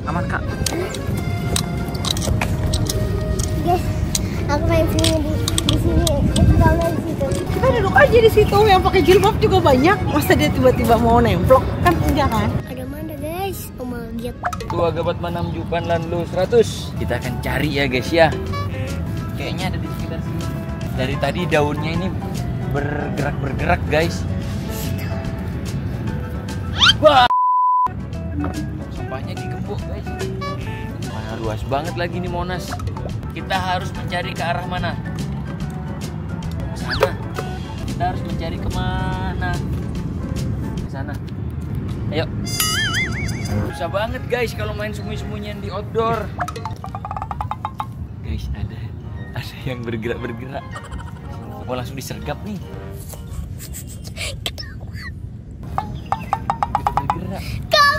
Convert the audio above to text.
Aman kak. Guys, aku main sini di sini. Kita di situ. Kita duduk aja di situ. Yang pakai jilbab juga banyak. Masa dia tiba-tiba mau nemplok? Kan enggak kan? Ada mana guys? Oma lihat. Tuh agabat manamjupan lan lu 100. Kita akan cari ya guys ya. Kayaknya ada di sekitar sini. Dari tadi daunnya ini bergerak guys. Wah. Sampahnya digembok guys. Mana luas banget lagi nih Monas. Kita harus mencari ke arah mana? Ke sana. Kita harus mencari kemana? Ke sana. Ayo. Susah banget guys kalau main sembunyi-sembunyian di outdoor. Guys, ada yang bergerak. Mau langsung disergap nih. Bergerak. Kamu.